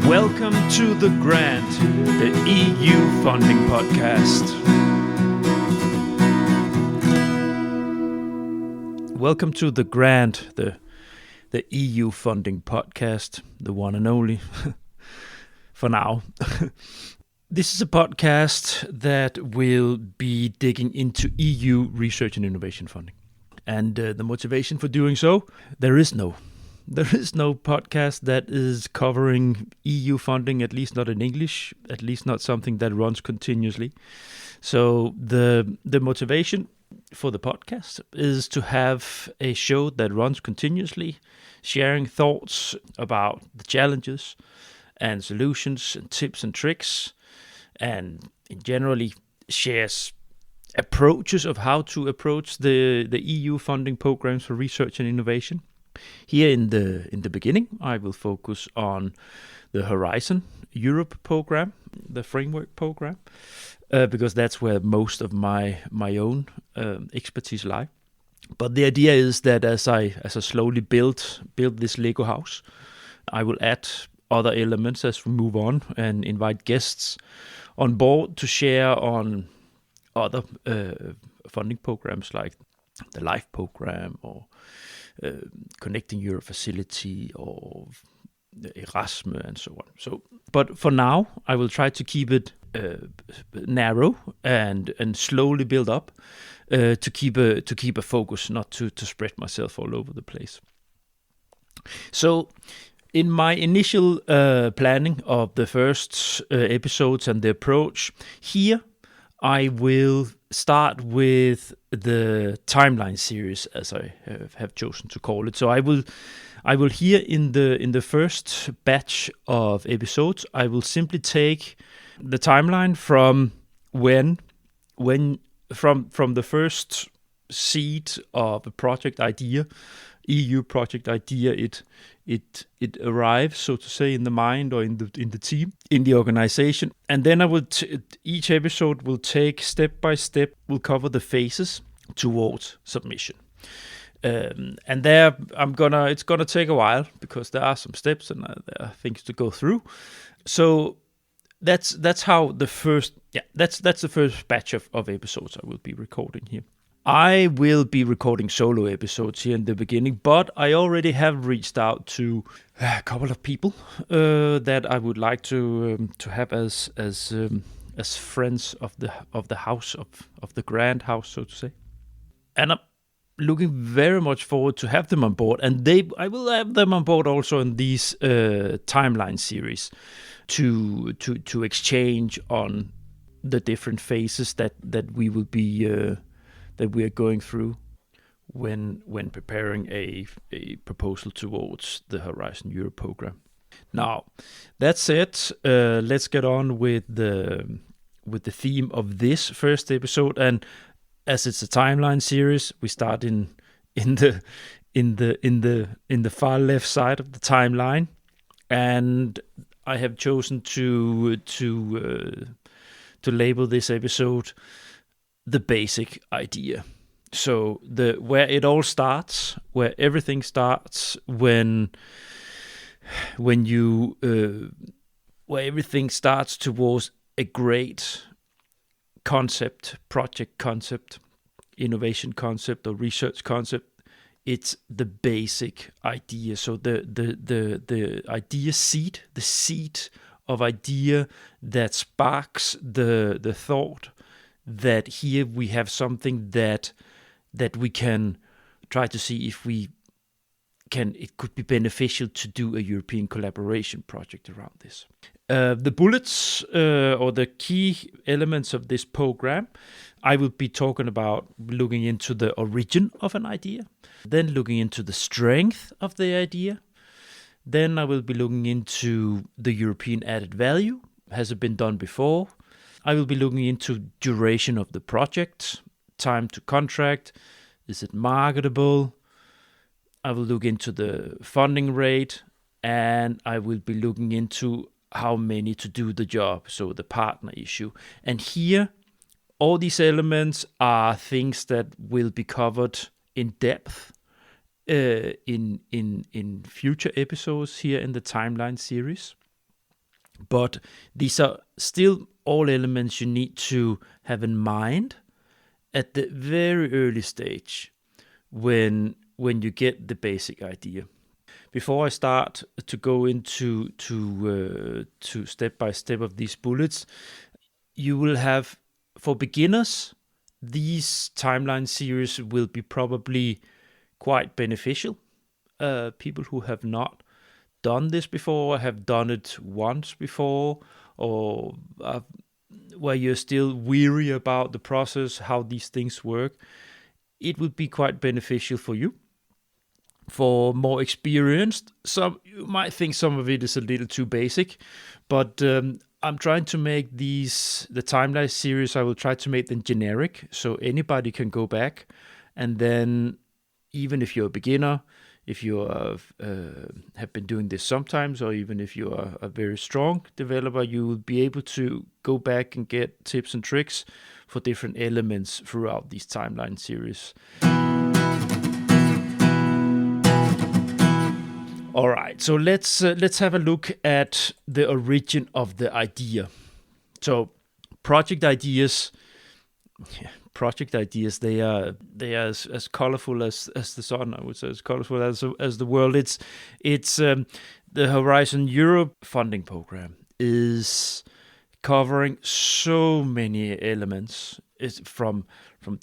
Welcome to The Grant, the EU funding podcast. Welcome to The Grant, the EU funding podcast, the one and only, for now. This is a podcast that will be digging into EU research and innovation funding. And the motivation for doing so, there is no podcast that is covering EU funding, at least not in English, at least not something that runs continuously. So the motivation for the podcast is to have a show that runs continuously, sharing thoughts about the challenges and solutions and tips and tricks, and generally shares approaches of how to approach the EU funding programs for research and innovation. Here in the beginning, I will focus on the Horizon Europe program, the framework program, because that's where most of my own expertise lie. But the idea is that as I slowly build this Lego house, I will add other elements as we move on and invite guests on board to share on other funding programs like the LIFE program or Connecting Europe facility or Erasmus and so on. But for now, I will try to keep it narrow and slowly build up to keep a focus, not to spread myself all over the place. So, in my initial planning of the first episodes and the approach, here I will start with the timeline series, as I have chosen to call it. So I will here in the first batch of episodes, I will simply take the timeline from from the first seed of a project idea, EU project idea, it arrives, so to say, in the mind or in the team, in the organization, and then I will each episode will take step by step, will cover the phases towards submission, and there it's gonna take a while because there are some steps and there are things to go through. So that's how the first that's the first batch of episodes I will be recording here. I will be recording solo episodes here in the beginning, but I already have reached out to a couple of people that I would like to have as friends of the house of the Grand House, so to say, and I'm looking very much forward to have them on board. And I will have them on board also in these timeline series to exchange on the different phases that we will be. That we are going through when preparing a proposal towards the Horizon Europe program. Now, that said, let's get on with the theme of this first episode. And as it's a timeline series, we start in the far left side of the timeline, and I have chosen to label this episode the basic idea. So where it all starts, where everything starts, when you where everything starts towards a great concept, project concept, innovation concept, or research concept. It's the basic idea. So the idea seed, the seed of idea that sparks the thought that here we have something that we can try to see if it could be beneficial to do a European collaboration project around this. The bullets or the key elements of this program, I will be talking about looking into the origin of an idea, then looking into the strength of the idea, then I will be looking into the European added value. Has it been done before? I will be looking into duration of the project, time to contract, is it marketable? I will look into the funding rate, and I will be looking into how many to do the job, so the partner issue. And here, all these elements are things that will be covered in depth in future episodes here in the timeline series. But these are still all elements you need to have in mind at the very early stage when you get the basic idea. Before I start to go into to step by step of these bullets, you will have, for beginners, these timeline series will be probably quite beneficial. People who have not done this before, have done it once before, or where you're still weary about the process, how these things work, it would be quite beneficial for you. For more experienced, some you might think some of it is a little too basic, but I'm trying to make the timeline series. I will try to make them generic, so anybody can go back, and then even if you're a beginner, if you have been doing this sometimes, or even if you are a very strong developer, you will be able to go back and get tips and tricks for different elements throughout these timeline series. All right, so let's have a look at the origin of the idea. So project ideas, they are as colorful as the sun. I would say as colorful as the world. It's the Horizon Europe funding program is covering so many elements. It's from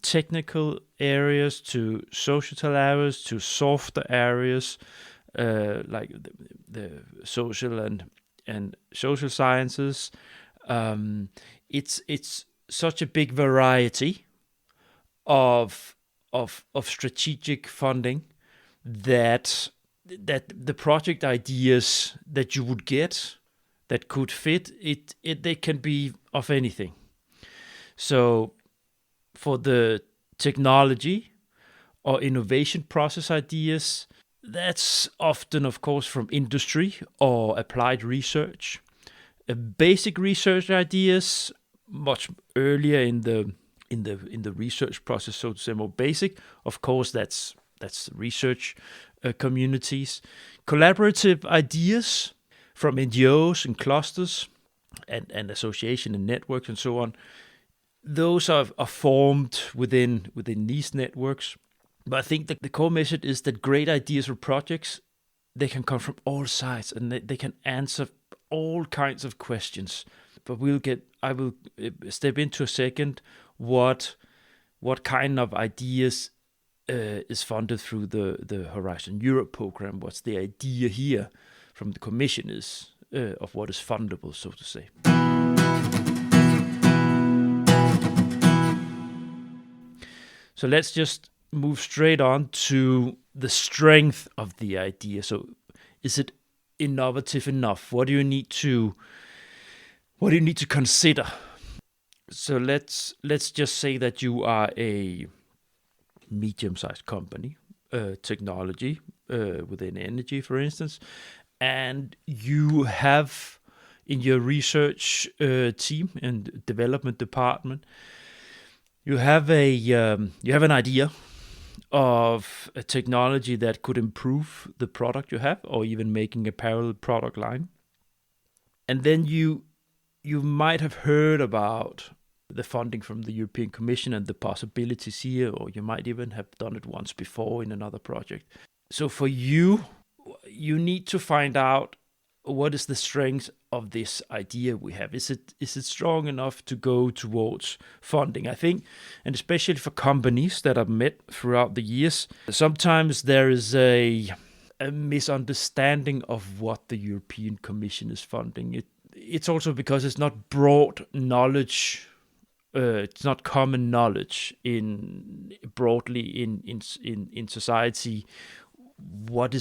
technical areas to societal areas to softer areas. Like the social and social sciences. It's such a big variety of strategic funding that the project ideas that you would get that could fit it they can be of anything. So for the technology or innovation process ideas, that's often, of course, from industry or applied research. Basic research ideas, much earlier in the research process, so to say, more basic. Of course, that's research communities. Collaborative ideas from NGOs and clusters and association and networks and so on. Those are formed within these networks. But I think that the core message is that great ideas for projects, they can come from all sides and they can answer all kinds of questions. But I will step into a second what kind of ideas is funded through the Horizon Europe program. What's the idea here from the Commission is of what is fundable, so to say. So let's just move straight on to the strength of the idea. So is it innovative enough? What do you need to consider? So let's just say that you are a medium-sized company, technology within energy, for instance, and you have in your research team and development department, you have an idea of a technology that could improve the product you have, or even making a parallel product line. And then you might have heard about the funding from the European Commission and the possibilities here, or you might even have done it once before in another project. So for you need to find out what is the strength of this idea we have. Is it strong enough to go towards funding? I think, and especially for companies that I've met throughout the years, sometimes there is a misunderstanding of what the European Commission is funding. It's also because it's not broad knowledge. It's not common knowledge broadly in society. What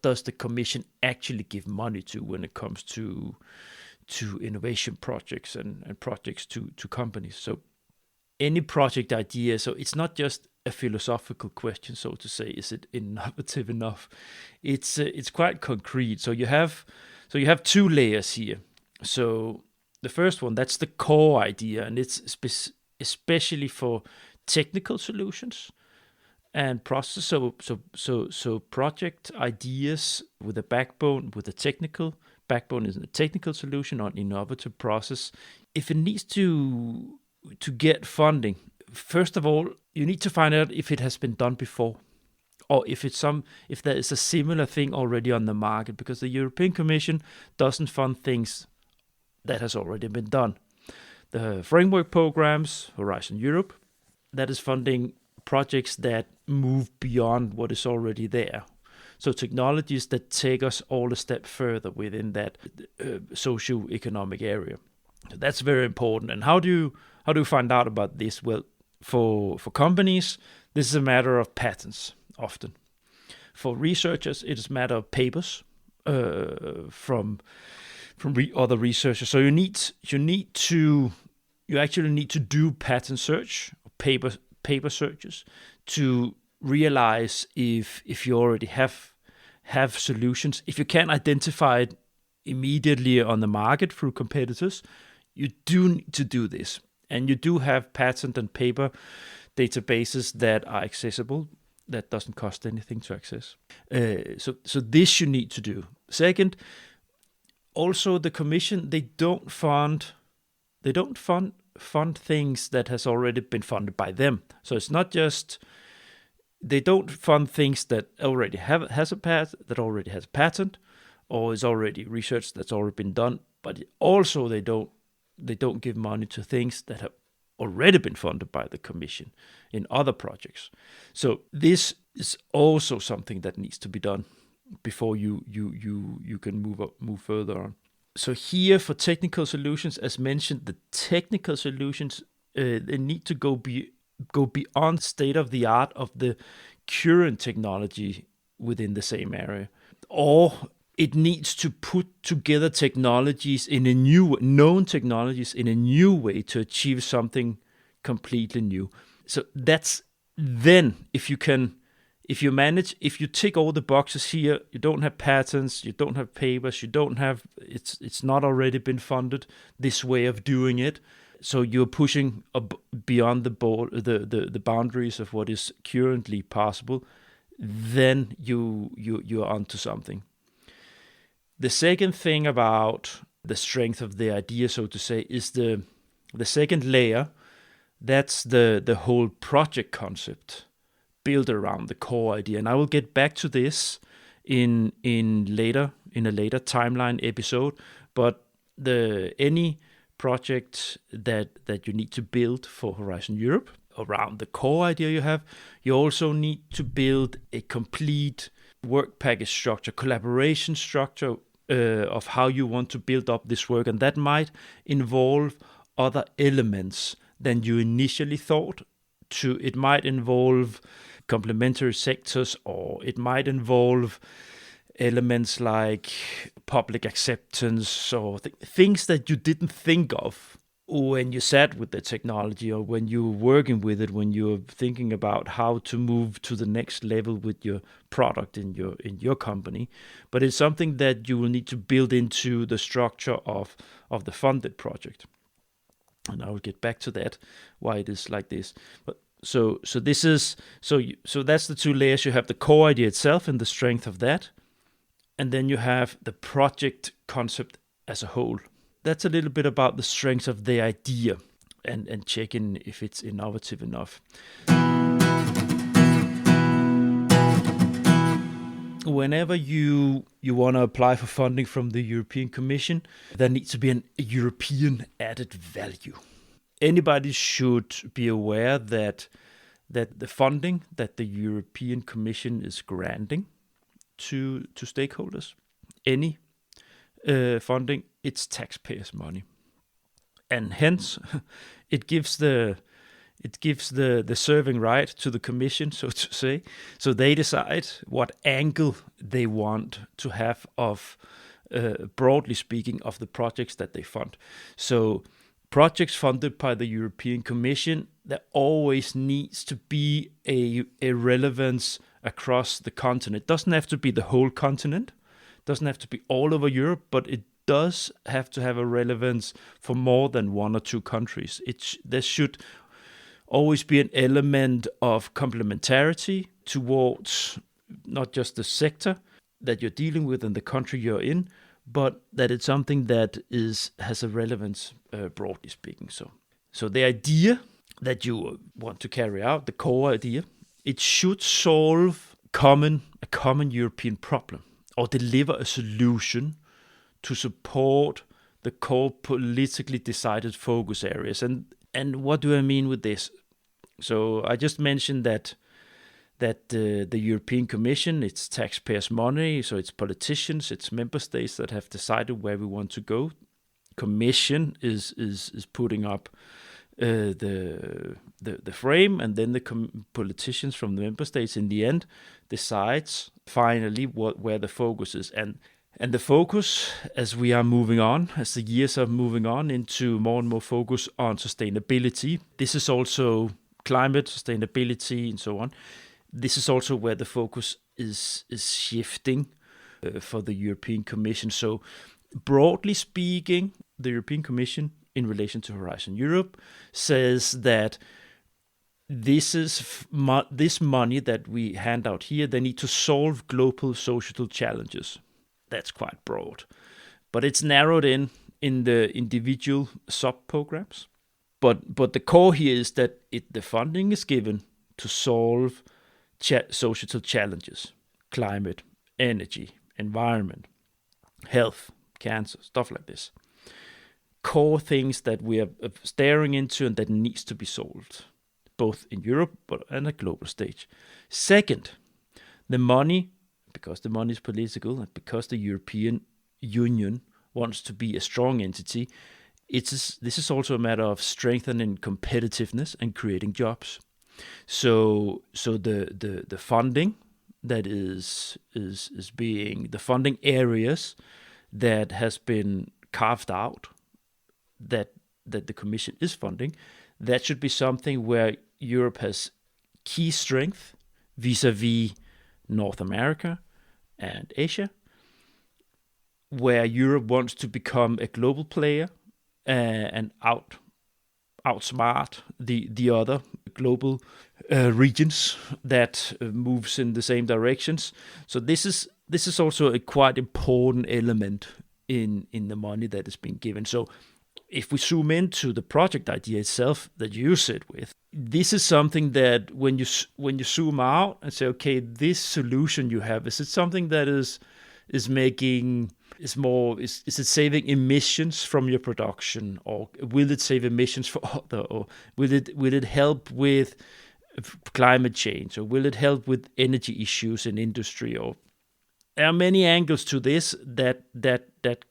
does the Commission actually give money to when it comes to innovation projects and projects to companies? So any project idea, so it's not just a philosophical question, so to say, is it innovative enough? It's quite concrete. So you have two layers here. So the first one, that's the core idea, and it's especially for technical solutions. and process. So project ideas with a backbone, with a technical backbone is a technical solution or an innovative process. If it needs to get funding, first of all, you need to find out if it has been done before, or if there is a similar thing already on the market, because the European Commission doesn't fund things that has already been done. The framework programs, Horizon Europe, that is funding projects that move beyond what is already there. So technologies that take us all a step further within that socio-economic area. So that's very important. And how do you find out about this? Well, for companies, this is a matter of patents often. For researchers, it is a matter of papers from other researchers. So you actually need to do patent search, paper searches, to realize if you already have solutions. If you can't identify it immediately on the market through competitors, you do need to do this. And you do have patent and paper databases that are accessible, that doesn't cost anything to access. So this you need to do. Second, also the Commission, they don't fund things that has already been funded by them. So it's not just, they don't fund things that already has a patent, or is already research that's already been done. But also they don't give money to things that have already been funded by the Commission in other projects. So this is also something that needs to be done before you can move further on. So here for technical solutions, as mentioned, the technical solutions they need to go beyond state of the art of the current technology within the same area, or it needs to put together technologies in a new known technologies in a new way to achieve something completely new. So that's then if you tick all the boxes here, you don't have patents, you don't have papers, it's not already been funded, this way of doing it. So you're pushing beyond the boundaries of what is currently possible, then you're onto something. The second thing about the strength of the idea, so to say, is the second layer. That's the whole project concept built around the core idea. And I will get back to this in a later timeline episode. But any project that you need to build for Horizon Europe around the core idea you also need to build a complete work package structure, collaboration structure of how you want to build up this work. And that might involve other elements than you initially thought. It might involve complementary sectors, or it might involve elements like public acceptance, or things that you didn't think of when you sat with the technology, or when you were working with it, when you're thinking about how to move to the next level with your product in your company. But it's something that you will need to build into the structure of the funded project. And I will get back to that, why it is like this. But so that's the two layers. You have the core idea itself and the strength of that, and then you have the project concept as a whole. That's a little bit about the strength of the idea and checking if it's innovative enough. Whenever you want to apply for funding from the European Commission, there needs to be a European added value. Anybody should be aware that the funding that the European Commission is granting to stakeholders, any funding, it's taxpayers' money, and hence it gives the serving right to the Commission, so to say. So they decide what angle they want to have of, broadly speaking, of the projects that they fund. So projects funded by the European Commission, there always needs to be a relevance across the continent. It doesn't have to be the whole continent, it doesn't have to be all over Europe, but it does have to have a relevance for more than one or two countries. There should always be an element of complementarity towards not just the sector that you're dealing with and the country you're in, but that it's something that has a relevance, broadly speaking. So the idea that you want to carry out, the core idea, it should solve a common European problem or deliver a solution to support the core politically decided focus areas. And what do I mean with this? So I just mentioned that the European Commission, it's taxpayers' money, so it's politicians, it's member states that have decided where we want to go. Commission is putting up the frame, and then the politicians from the member states in the end decides finally where the focus is. And the focus, as we are moving on, as the years are moving on into more and more focus on sustainability, this is also climate, sustainability, and so on. This is also where the focus is shifting for the European Commission. So broadly speaking, the European Commission in relation to Horizon Europe says that this money that we hand out here, they need to solve global social challenges. That's quite broad, but it's narrowed in the individual sub-programs. But the core here is that the funding is given to solve societal challenges, climate, energy, environment, health, cancer, stuff like this. Core things that we are staring into and that needs to be solved, both in Europe but on a global stage. Second, the money, because the money is political and because the European Union wants to be a strong entity, this is also a matter of strengthening competitiveness and creating jobs. So the funding that is being the funding areas that has been carved out that the Commission is funding, that should be something where Europe has key strength vis-a-vis North America and Asia, where Europe wants to become a global player and outsmart the other global regions that moves in the same directions. So this is also a quite important element in the money that is being given. So if we zoom into the project idea itself that you sit with, this is something that when you zoom out and say, okay, this solution you have, is it something that is it saving emissions from your production, or will it save emissions for other, or will it help with climate change, or will it help with energy issues in industry? Or there are many angles to this that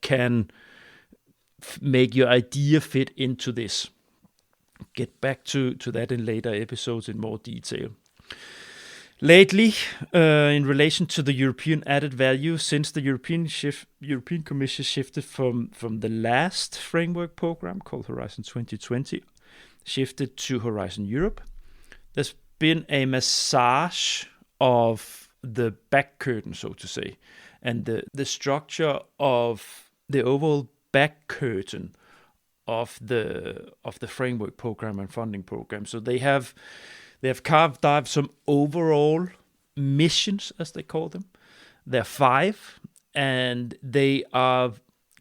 can make your idea fit into this. Get back to that in later episodes in more detail. Lately, in relation to the European added value, since the European Commission shifted from the last framework program called Horizon 2020, shifted to Horizon Europe, there's been a massage of the back curtain, so to say, and the structure of the overall back curtain of the framework program and funding program. So they have carved out some overall missions, as they call them. There are 5, and they are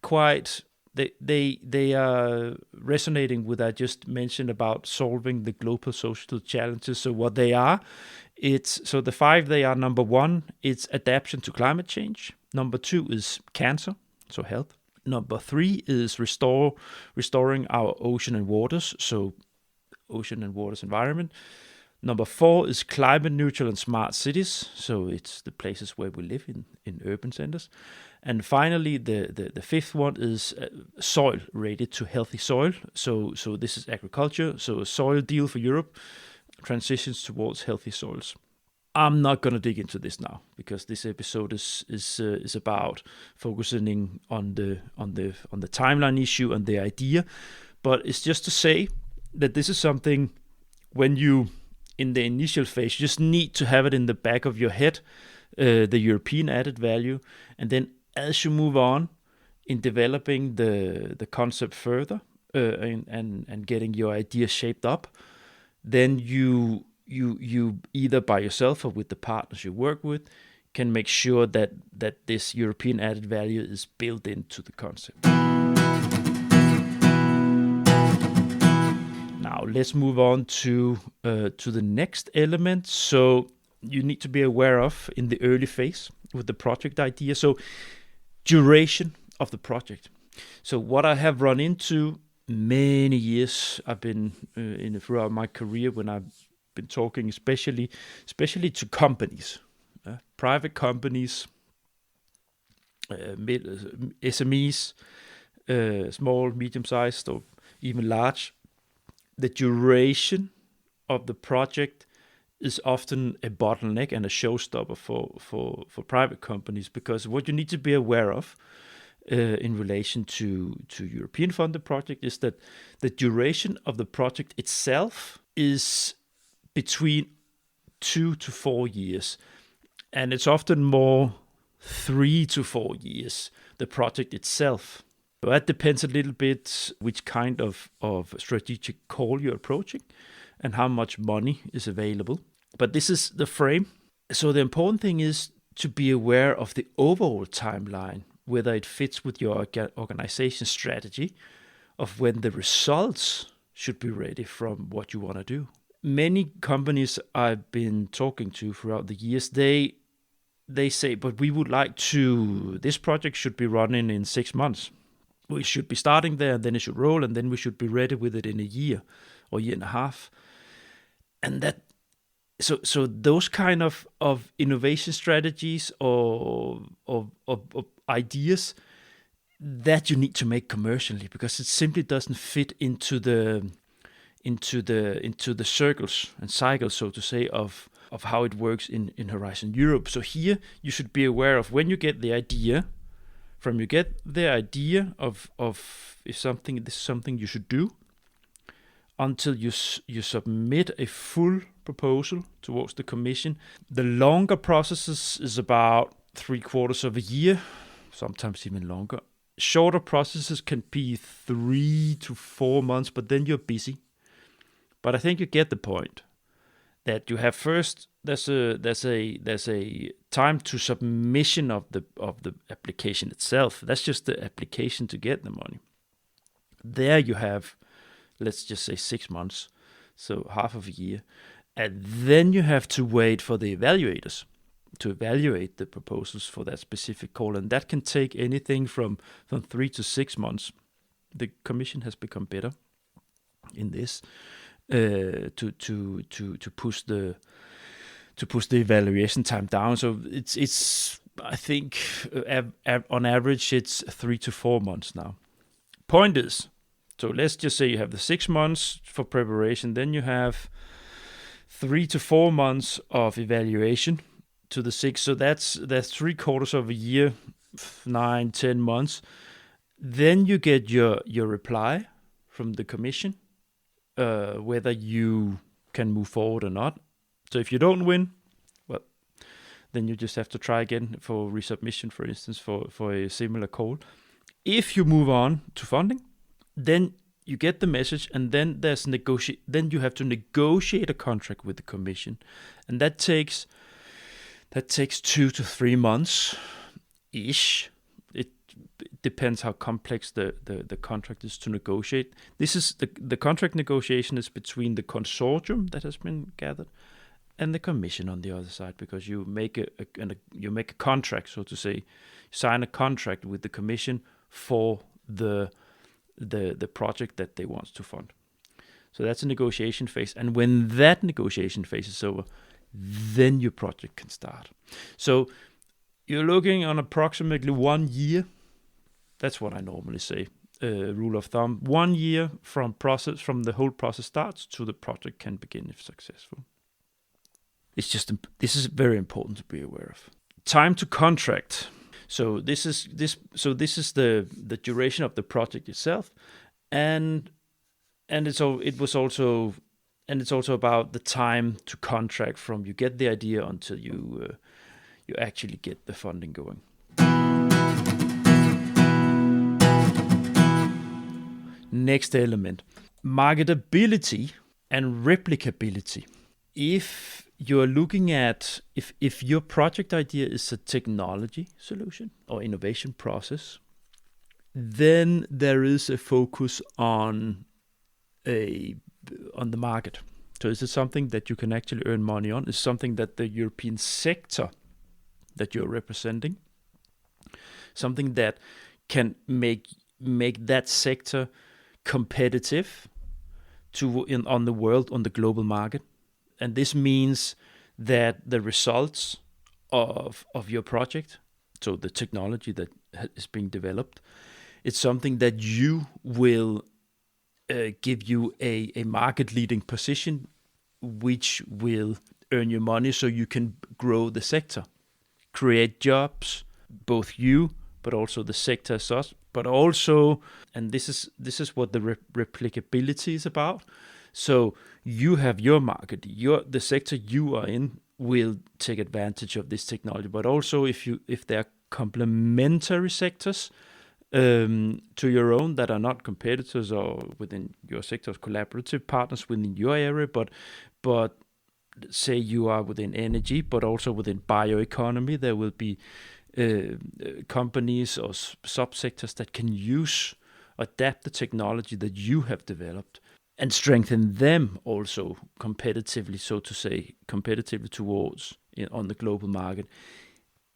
quite they are resonating with what I just mentioned about solving the global social challenges. So what they are, the 5 they are: number 1, it's adaptation to climate change. Number 2 is cancer, so health. Number 3 is restoring our ocean and waters, so ocean and waters environment. Number 4 is climate neutral and smart cities, so it's the places where we live in urban centers. And finally, the 5th one is soil, related to healthy soil. So this is agriculture, so a soil deal for Europe, transitions towards healthy soils. I'm not going to dig into this now, because this episode is about focusing on the timeline issue and the idea. But it's just to say that this is something, when you, in the initial phase, you just need to have it in the back of your head, the European added value. And then as you move on in developing the concept further and getting your idea shaped up, then you either by yourself or with the partners you work with can make sure that this European added value is built into the concept. Now let's move on to the next element. So you need to be aware of in the early phase with the project idea. So duration of the project. So what I have run into many years I've been throughout my career when I've been talking especially to companies, private companies, SMEs, small, medium-sized, or even large. The duration of the project is often a bottleneck and a showstopper for private companies, because what you need to be aware of in relation to European funded project is that the duration of the project itself is between 2 to 4 years, and it's often more 3 to 4 years, the project itself. But that depends a little bit which kind of strategic call you're approaching and how much money is available. But this is the frame. So the important thing is to be aware of the overall timeline, whether it fits with your organization strategy of when the results should be ready from what you want to do. Many companies I've been talking to throughout the years, they say, but we would like this project should be running in 6 months. We should be starting there, and then it should roll, and then we should be ready with it in a year or year and a half. And that, so those kind of innovation strategies or ideas that you need to make commercially, because it simply doesn't fit into the circles and cycles, so to say, of how it works in Horizon Europe. So here you should be aware of when you get the idea. From you get the idea of if this is something you should do, until you submit a full proposal towards the Commission. The longer processes is about 3/4 of a year, sometimes even longer. Shorter processes can be 3 to 4 months, but then you're busy. But I think you get the point. That you have first, there's a time to submission of the application itself. That's just the application to get the money. There you have, let's just say 6 months, so half of a year, and then you have to wait for the evaluators to evaluate the proposals for that specific call, and that can take anything from 3 to 6 months. The Commission has become better in this. To push the evaluation time down. So it's I think on average it's 3 to 4 months now. Point is, so let's just say you have the 6 months for preparation, then you have 3 to 4 months of evaluation to the 6. So that's 3/4 of a year, 9, 10 months. Then you get your reply from the Commission. Whether you can move forward or not. So if you don't win, well, then you just have to try again for resubmission, for instance, for a similar call. If you move on to funding, then you get the message, and then then you have to negotiate a contract with the Commission, and that takes 2 to 3 months ish. It depends how complex the contract is to negotiate. This is the contract negotiation is between the consortium that has been gathered and the Commission on the other side, because you make a contract, so to say, sign a contract with the Commission for the project that they want to fund. So that's a negotiation phase, and when that negotiation phase is over, then your project can start. So you're looking on approximately 1 year. That's what I normally say. Rule of thumb: 1 year from the whole process starts to the project can begin if successful. This is very important to be aware of. Time to contract. So this is the duration of the project itself, and it's also about the time to contract from you get the idea until you actually get the funding going. Next element, marketability and replicability. If you're looking at if your project idea is a technology solution or innovation process, then there is a focus on the market. So is it something that you can actually earn money on? Is something that the European sector that you're representing, something that can make that sector competitive on the world, on the global market? And this means that the results of your project, so the technology that is being developed, it's something that you will give you a market leading position, which will earn you money so you can grow the sector, create jobs, both you, but also the sector as such, but also, and this is what the replicability is about. So you have your market, the sector you are in will take advantage of this technology, but also if there are complementary sectors to your own that are not competitors or within your sector, collaborative partners within your area, but say you are within energy, but also within bioeconomy, there will be companies or subsectors that can adapt the technology that you have developed and strengthen them also competitively, so to say, competitively towards on the global market.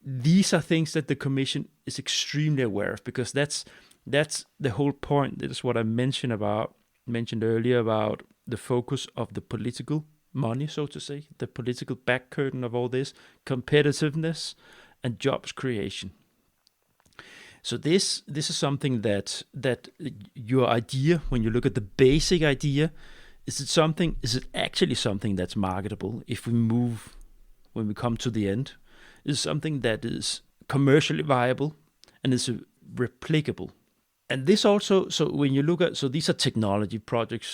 These are things that the Commission is extremely aware of, because that's the whole point. That is what I mentioned earlier about the focus of the political money, so to say, the political back curtain of all this, competitiveness and jobs creation. So this is something that your idea, when you look at the basic idea, is it actually something that's marketable when we come to the end? Is something that is commercially viable and is replicable. And this also, so when you look at, so these are technology project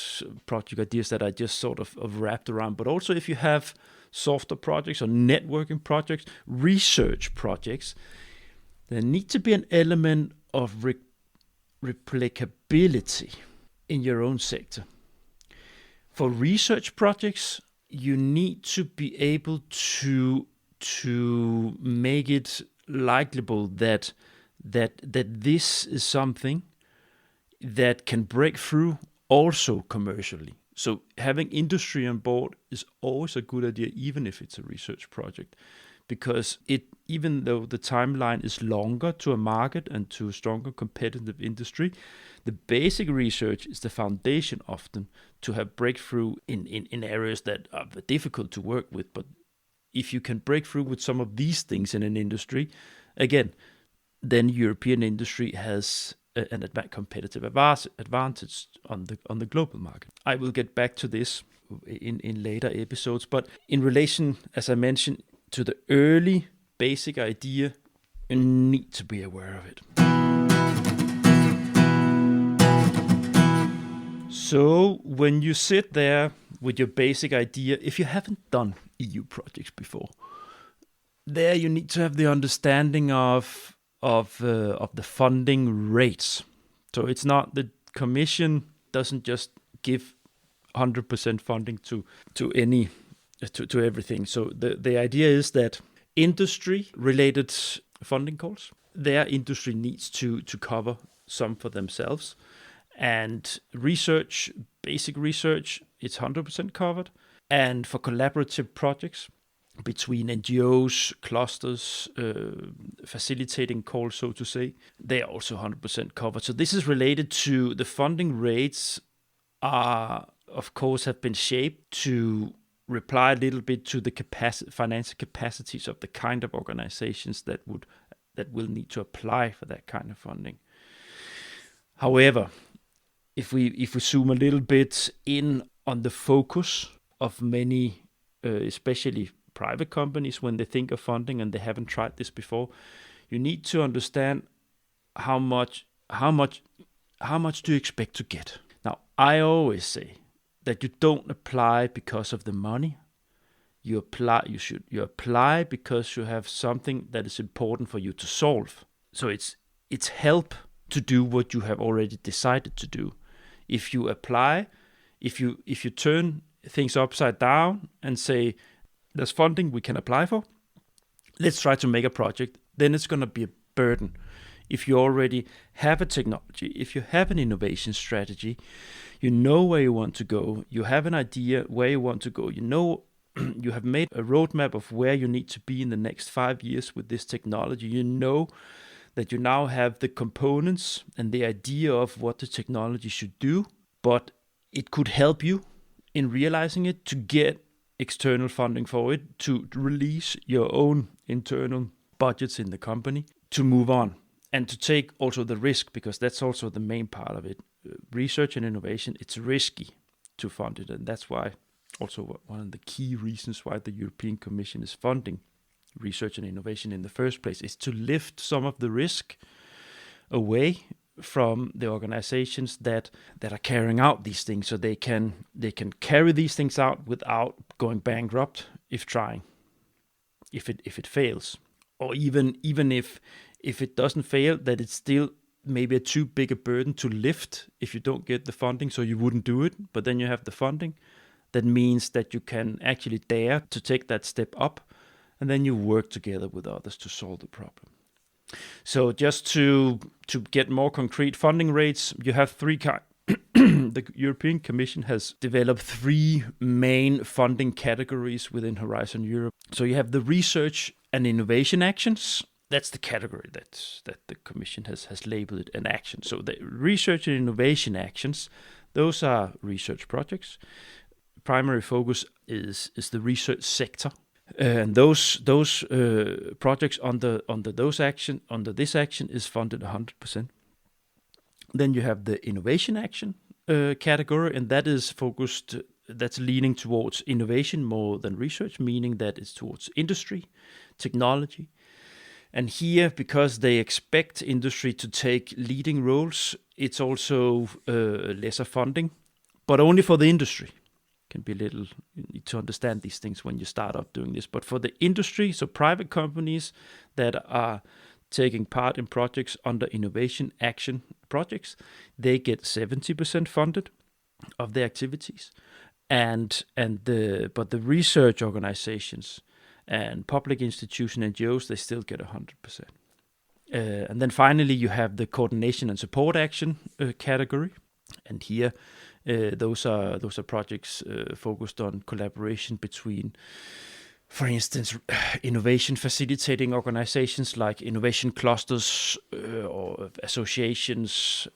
ideas that I just sort of wrapped around, but also if you have software projects or networking projects, research projects, there need to be an element of replicability in your own sector. For research projects, you need to be able to make it likable that this is something that can break through also commercially. So having industry on board is always a good idea, even if it's a research project, because even though the timeline is longer to a market and to a stronger competitive industry, the basic research is the foundation often to have breakthrough in areas that are difficult to work with. But if you can break through with some of these things in an industry, again, then European industry has an competitive advantage on the global market. I will get back to this in later episodes, but in relation, as I mentioned, to the early basic idea, you need to be aware of it. So when you sit there with your basic idea, if you haven't done EU projects before, there you need to have the understanding of the funding rates. So it's not, the Commission doesn't just give 100% funding to everything. So the idea is that industry related funding calls, their industry needs to cover some for themselves, and research, basic research, it's 100% covered. And for collaborative projects between NGOs, clusters, facilitating calls, so to say, they are also 100% covered. So this is related to the funding rates of course, have been shaped to reply a little bit to the financial capacities of the kind of organizations that will need to apply for that kind of funding. However, if we zoom a little bit in on the focus of many, especially private companies, when they think of funding and they haven't tried this before, you need to understand how much do you expect to get. Now, I always say that you don't apply because of the money. You apply because you have something that is important for you to solve. So it's help to do what you have already decided to do. If you apply, if you turn things upside down and say, there's funding we can apply for. Let's try to make a project. Then it's going to be a burden. If you already have a technology, if you have an innovation strategy, you know where you want to go, you have an idea where you want to go, you know you have made a roadmap of where you need to be in the next 5 years with this technology, you know that you now have the components and the idea of what the technology should do, but it could help you in realizing it to get external funding for it, to release your own internal budgets in the company, to move on and to take also the risk, because that's also the main part of it. Research and innovation, it's risky to fund it, and that's why also one of the key reasons why the European Commission is funding research and innovation in the first place is to lift some of the risk away from the organizations that are carrying out these things, so they can carry these things out without going bankrupt if it fails, or even if it doesn't fail, that it's still maybe a too big a burden to lift if you don't get the funding, so you wouldn't do it. But then you have the funding. That means that you can actually dare to take that step up, and then you work together with others to solve the problem. So just to get more concrete funding rates, you have three kinds. The European Commission has developed three main funding categories within Horizon Europe. So you have the research and innovation actions. That's the category that the Commission has labeled it an action. So the research and innovation actions, those are research projects. Primary focus is the research sector. And those projects under this action is funded 100%. Then you have the innovation action category, and that is focused. That's leaning towards innovation more than research, meaning that it's towards industry, technology. And here, because they expect industry to take leading roles, it's also lesser funding, but only for the industry. Can be you need to understand these things when you start up doing this. But for the industry, so private companies that are taking part in projects under innovation action projects, they get 70% funded of their activities, but the research organizations and public institutions, NGOs, they still get 100%. And then finally, you have the coordination and support action category, and here those are projects focused on collaboration between, for instance, innovation facilitating organizations like innovation clusters or associations.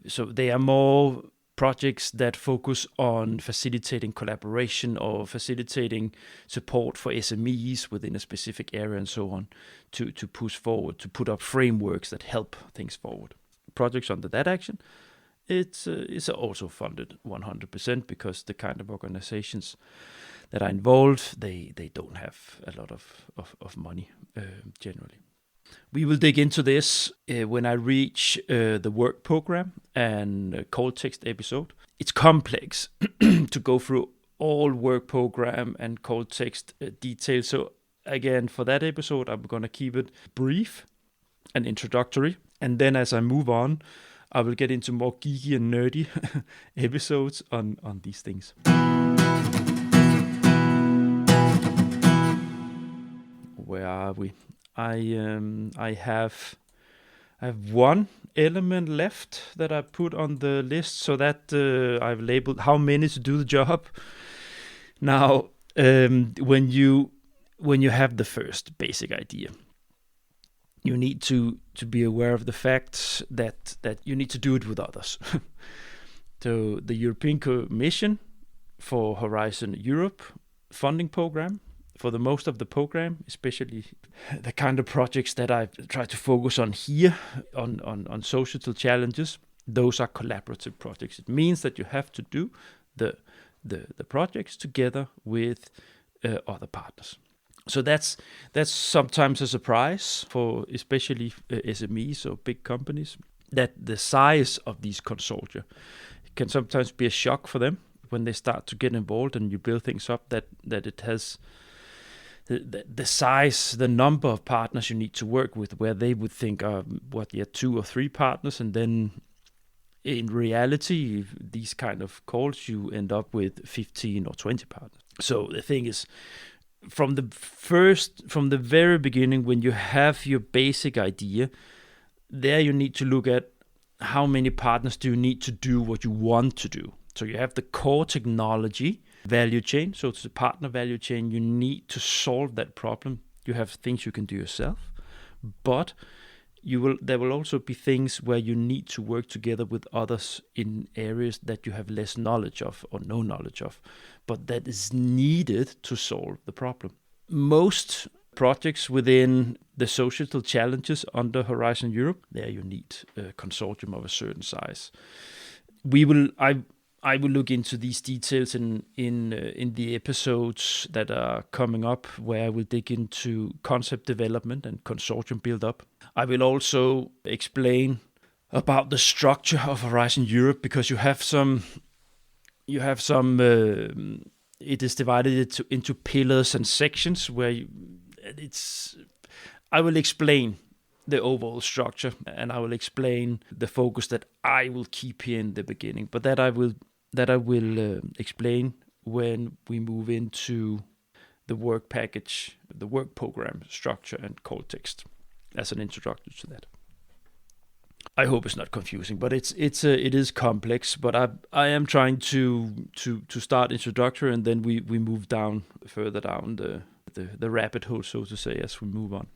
So they are more projects that focus on facilitating collaboration or facilitating support for SMEs within a specific area and so on, to push forward, to put up frameworks that help things forward. Projects under that action, it's also funded 100%, because the kind of organizations that are involved, they don't have a lot of money generally. We will dig into this when I reach the work program and call text episode. It's complex to go through all work program and call text details. So again, for that episode, I'm going to keep it brief and introductory. And then as I move on, I will get into more geeky and nerdy episodes on these things. Where are we? I have one element left that I put on the list, so that I've labeled how many to do the job. Now, when you have the first basic idea, you need to be aware of the fact that you need to do it with others. So the European Commission for Horizon Europe funding program, for the most of the program, especially the kind of projects that I've tried to focus on here, on societal challenges, those are collaborative projects. It means that you have to do the projects together with other partners. So that's sometimes a surprise for especially SMEs or big companies, that the size of these consortia can sometimes be a shock for them when they start to get involved and you build things up, that it has the size, the number of partners you need to work with, where they would think, 2 or 3 partners, and then in reality, these kind of calls, you end up with 15 or 20 partners. So the thing is, from the very beginning, when you have your basic idea, there you need to look at how many partners do you need to do what you want to do. So you have the core technology value chain. So it's a partner value chain. You need to solve that problem. You have things you can do yourself, but there will also be things where you need to work together with others in areas that you have less knowledge of or no knowledge of, but that is needed to solve the problem. Most projects within the societal challenges under Horizon Europe, there you need a consortium of a certain size. I will look into these details in the episodes that are coming up, where I will dig into concept development and consortium build up. I will also explain about the structure of Horizon Europe, because you have some. It is divided into pillars and sections where I will explain the overall structure, and I will explain the focus that I will keep here in the beginning, but that I will explain when we move into the work package, the work program structure and call text as an introduction to that. I hope it's not confusing, but it is complex. But I am trying to start introductory, and then we move further down the rabbit hole, so to say, as we move on.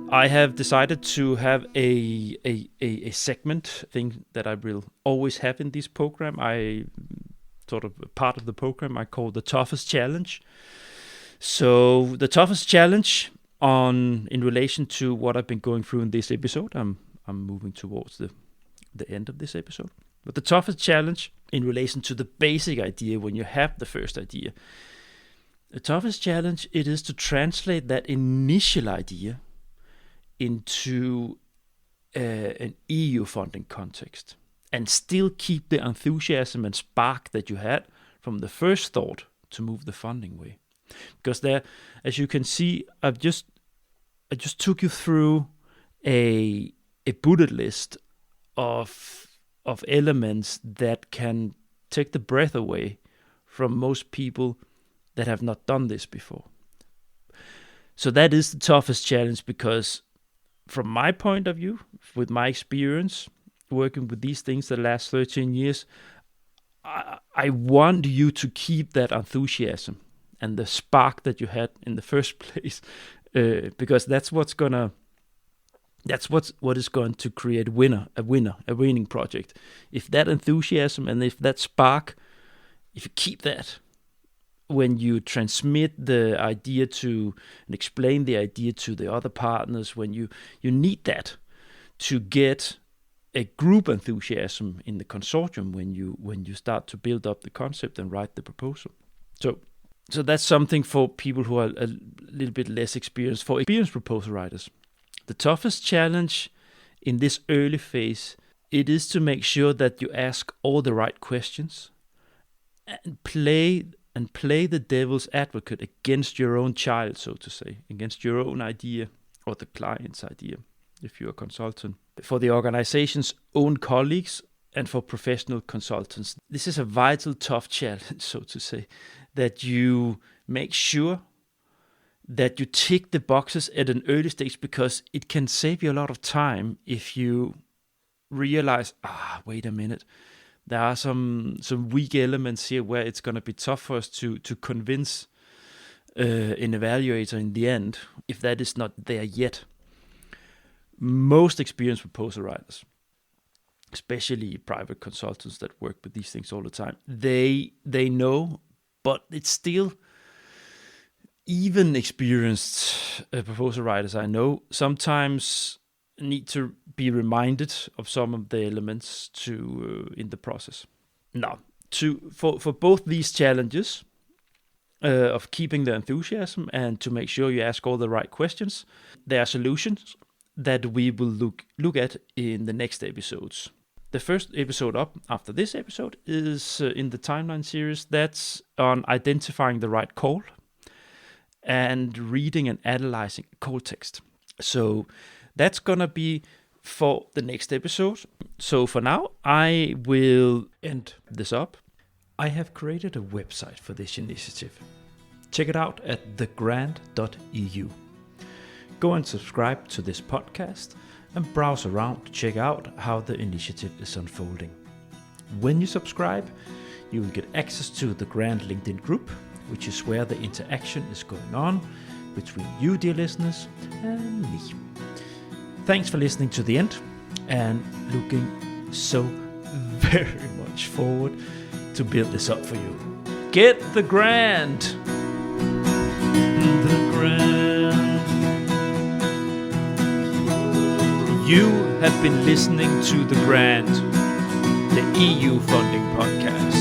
I have decided to have a segment thing that I will always have in this program. Sort of part of the program I call the toughest challenge. So the toughest challenge in relation to what I've been going through in this episode, I'm moving towards the end of this episode. But the toughest challenge in relation to the basic idea, when you have the first idea, the toughest challenge, it is to translate that initial idea into an EU funding context, and still keep the enthusiasm and spark that you had from the first thought to move the funding way. Because there, as you can see, I just took you through a bullet list of elements that can take the breath away from most people that have not done this before. So that is the toughest challenge, because from my point of view, with my experience working with these things the last 13 years, I want you to keep that enthusiasm and the spark that you had in the first place, because that's what is going to create a winning project. If that enthusiasm and if that spark, if you keep that when you transmit the idea to and explain the idea to the other partners, when you need that to get a group enthusiasm in the consortium when you start to build up the concept and write the proposal. So that's something for people who are a little bit less experienced. For experienced proposal writers, the toughest challenge in this early phase, it is to make sure that you ask all the right questions and play the devil's advocate against your own child, so to say, against your own idea or the client's idea, if you're a consultant. For the organization's own colleagues and for professional consultants, this is a vital, tough challenge, so to say, that you make sure that you tick the boxes at an early stage, because it can save you a lot of time if you realize, wait a minute, there are some weak elements here where it's going to be tough for us to convince an evaluator in the end, if that is not there yet. Most experienced proposal writers, especially private consultants that work with these things all the time, they know, but it's still, even experienced proposal writers I know sometimes need to be reminded of some of the elements in the process. Now, for both these challenges of keeping the enthusiasm and to make sure you ask all the right questions, there are solutions that we will look at in the next episodes. the first episode up after this episode is in the timeline series. That's on identifying the right call and reading and analyzing call text. So that's gonna be for the next episode. So for now, I will end this up. I have created a website for this initiative. Check it out at thegrand.eu. Go and subscribe to this podcast and browse around to check out how the initiative is unfolding. When you subscribe, you will get access to the Grand LinkedIn group, which is where the interaction is going on between you, dear listeners, and me. Thanks for listening to the end, and looking so very much forward to build this up for you. Get the Grand! The Grand. You have been listening to The Grand, the EU funding podcast.